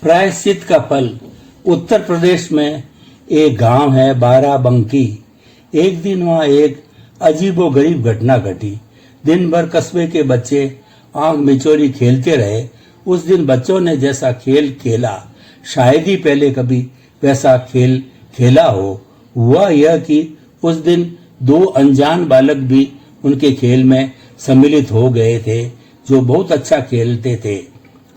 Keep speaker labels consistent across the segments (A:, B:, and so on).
A: प्रायश्चित का फल। उत्तर प्रदेश में एक गांव है बाराबंकी। एक दिन वहां एक अजीबोगरीब घटना घटी। दिन भर कस्बे के बच्चे आंख मिचोली खेलते रहे। उस दिन बच्चों ने जैसा खेल खेला शायद ही पहले कभी वैसा खेल खेला हो। हुआ यह कि उस दिन दो अनजान बालक भी उनके खेल में सम्मिलित हो गए थे, जो बहुत अच्छा खेलते थे।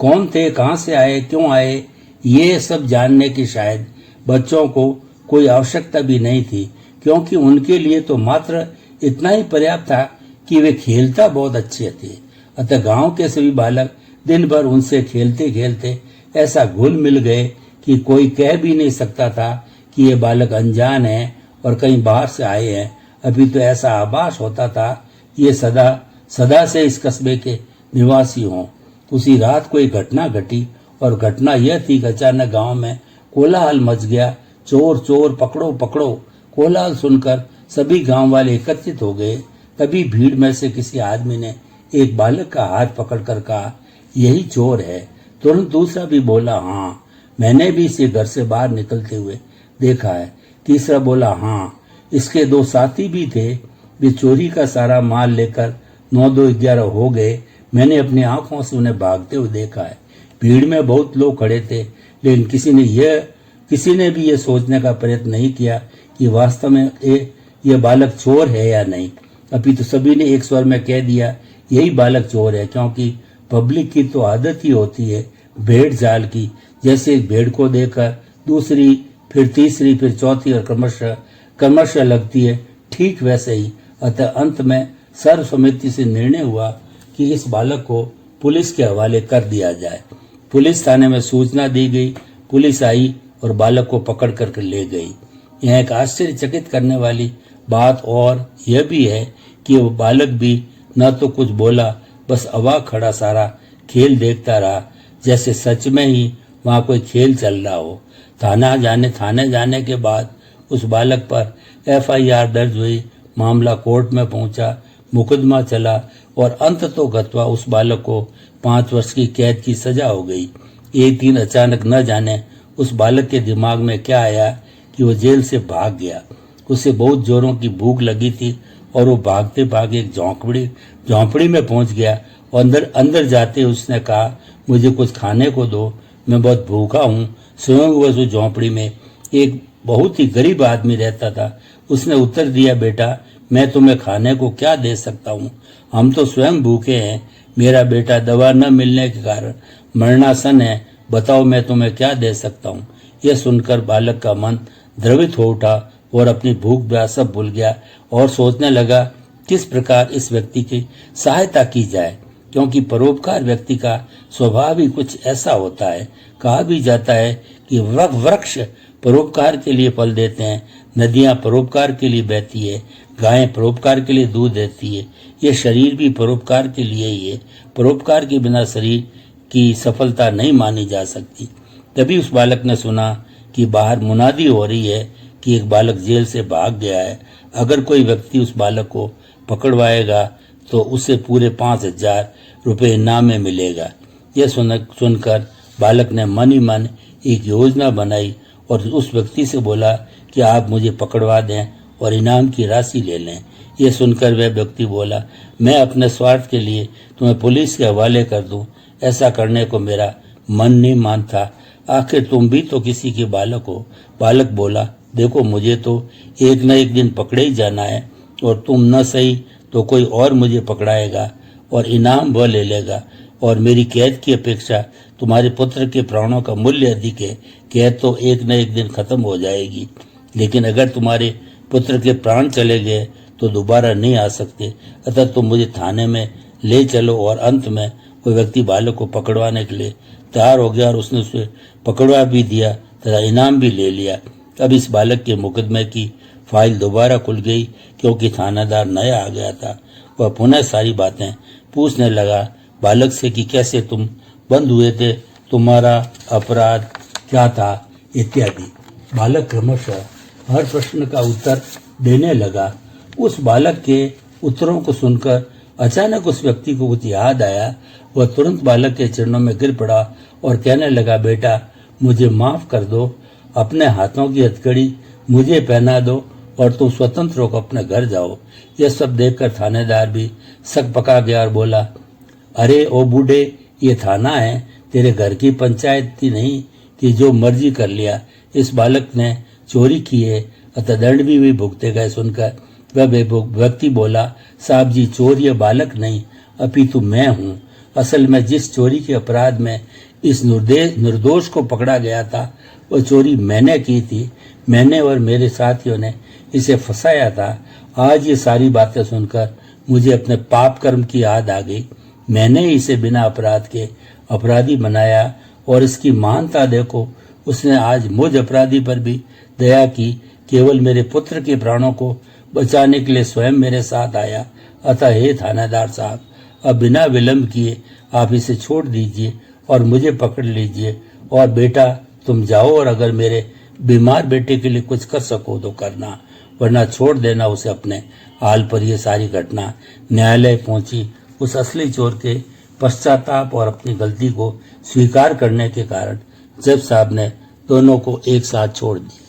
A: कौन थे, कहां से आए, क्यों आए, ये सब जानने की शायद बच्चों को कोई आवश्यकता भी नहीं थी, क्योंकि उनके लिए तो मात्र इतना ही पर्याप्त था कि वे खेलता बहुत अच्छे थे। अतः गांव के सभी बालक दिन भर उनसे खेलते खेलते ऐसा घुल मिल गए कि कोई कह भी नहीं सकता था कि ये बालक अनजान हैं और कहीं बाहर से आए हैं। अभी तो ऐसा आभास होता था ये सदा से इस कस्बे के निवासी हों। उसी रात कोई घटना घटी और घटना यह थी कि अचानक गांव में कोलाहल मच गया। चोर चोर, पकड़ो पकड़ो। कोलाहल सुनकर सभी गांव वाले एकत्रित हो गए। तभी भीड़ में से किसी आदमी ने एक बालक का हाथ पकड़कर कहा, यही चोर है। तुरंत दूसरा भी बोला, हाँ, मैंने भी इसे घर से बाहर निकलते हुए देखा है। तीसरा बोला, हाँ, इसके दो साथी भी थे। वे चोरी का सारा माल लेकर 9-2-11 हो गए। मैंने अपनी आंखों से उन्हें भागते हुए देखा है। भीड़ में बहुत लोग खड़े थे, लेकिन किसी ने भी यह सोचने का प्रयत्न नहीं किया कि वास्तव में ये बालक चोर है या नहीं। अभी तो सभी ने एक स्वर में कह दिया, यही बालक चोर है, क्योंकि पब्लिक की तो आदत ही होती है भेड़ जाल की। जैसे एक भेड़ को देखकर दूसरी, फिर तीसरी, फिर चौथी और क्रमशः लगती है, ठीक वैसे ही। अतः अंत में सर्वसम्मति से निर्णय हुआ कि इस बालक को पुलिस के हवाले कर दिया जाए। पुलिस थाने में सूचना दी गई। पुलिस आई और बालक को पकड़ कर ले गई। यह एक आश्चर्यचकित करने वाली बात और यह भी है कि वो बालक भी न तो कुछ बोला, बस अवाक खड़ा सारा खेल देखता रहा, जैसे सच में ही वहां कोई खेल चल रहा हो। थाने जाने के बाद उस बालक पर FIR दर्ज हुई। मामला कोर्ट में पहुंचा, मुकदमा चला और अंततोगत्वा उस बालक को 5 वर्ष की कैद की सजा हो गई। एक दिन अचानक न जाने उस बालक के दिमाग में क्या आया कि वो जेल से भाग गया। उसे बहुत जोरों की भूख लगी थी और वो भागते भागे एक झोंपड़ी में पहुंच गया और अंदर जाते उसने कहा, मुझे कुछ खाने को दो, मैं बहुत भूखा हूँ। स्वयं उस झोंपड़ी में एक बहुत ही गरीब आदमी रहता था। उसने उत्तर दिया, बेटा, मैं तुम्हें खाने को क्या दे सकता हूँ, हम तो स्वयं भूखे हैं। मेरा बेटा दवा न मिलने के कारण मरणासन है, बताओ मैं तुम्हें क्या दे सकता हूँ। यह सुनकर बालक का मन द्रवित हो उठा और अपनी भूख प्यास सब भूल गया और सोचने लगा किस प्रकार इस व्यक्ति की सहायता की जाए, क्योंकि परोपकार व्यक्ति का स्वभाव ही कुछ ऐसा होता है। कहा भी जाता है कि वृक्ष परोपकार के लिए फल देते हैं, नदियां परोपकार के लिए बहती है, गायें परोपकार के लिए दूध देती है, ये शरीर भी परोपकार के लिए ही है। परोपकार के बिना शरीर की सफलता नहीं मानी जा सकती। तभी उस बालक ने सुना कि बाहर मुनादी हो रही है कि एक बालक जेल से भाग गया है। अगर कोई व्यक्ति उस बालक को पकड़वाएगा तो उसे पूरे 5,000 रुपये इनाम में मिलेगा। यह सुनकर बालक ने मन ही मन एक योजना बनाई और उस व्यक्ति से बोला कि आप मुझे पकड़वा दें और इनाम की राशि ले लें। यह सुनकर वह व्यक्ति बोला, मैं अपने स्वार्थ के लिए तुम्हें पुलिस के हवाले कर दूं, ऐसा करने को मेरा मन नहीं मानता। आखिर तुम भी तो किसी के बालक हो। बालक बोला, देखो, मुझे तो एक न एक दिन पकड़े ही जाना है और तुम न सही तो कोई और मुझे पकड़ाएगा और इनाम वह ले लेगा, और मेरी कैद की अपेक्षा तुम्हारे पुत्र के प्राणों का मूल्य अधिक है। कैद तो एक न एक दिन खत्म हो जाएगी, लेकिन अगर तुम्हारे पुत्र के प्राण चले गए तो दोबारा नहीं आ सकते। अतः तुम मुझे थाने में ले चलो। और अंत में वो व्यक्ति बालक को पकड़वाने के लिए तैयार हो गया और उसने उसे पकड़वा भी दिया तथा इनाम भी ले लिया। अब इस बालक के मुकदमे की फाइल दोबारा खुल गई, क्योंकि थानादार नया आ गया था। वह पुनः सारी बातें पूछने लगा बालक से कि कैसे तुम बंद हुए थे, तुम्हारा अपराध क्या था, इत्यादि। बालक क्रमशः हर प्रश्न का उत्तर देने लगा। उस बालक के उत्तरों को सुनकर अचानक उस व्यक्ति को कुछ याद आया। वह तुरंत बालक के चरणों में गिर पड़ा और कहने लगा, बेटा, मुझे माफ कर दो, अपने हाथों की हथकड़ी मुझे पहना दो और तुम स्वतंत्र होकर अपने घर जाओ। यह सब देखकर थानेदार भी सक पका गया और बोला, अरे ओ बूढ़े, ये थाना है, तेरे घर की पंचायत थी नहीं कि जो मर्जी कर लिया। इस बालक ने चोरी की है, अतः दंड भी भुगते गए। सुनकर वह व्यक्ति बोला, साहब जी, चोर ये बालक नहीं अपितु मैं हूँ। असल में जिस चोरी के अपराध में इस निर्दोष को पकड़ा गया था, वो चोरी मैंने की थी। मैंने और मेरे साथियों ने इसे फंसाया था। आज ये सारी बातें सुनकर मुझे अपने पाप कर्म की याद आ गई। मैंने इसे बिना अपराध के अपराधी बनाया और इसकी महानता देखो, उसने आज मुझ अपराधी पर भी दया की। केवल मेरे पुत्र के प्राणों को बचाने के लिए स्वयं मेरे साथ आया। अतः हे थानेदार साहब, अब बिना विलंब किए आप इसे छोड़ दीजिए और मुझे पकड़ लीजिए। और बेटा तुम जाओ, और अगर मेरे बीमार बेटे के लिए कुछ कर सको तो करना, वरना छोड़ देना उसे अपने हाल पर। यह सारी घटना न्यायालय पहुंची। उस असली चोर के पश्चाताप और अपनी गलती को स्वीकार करने के कारण जज साहब ने दोनों को एक साथ छोड़ दिया।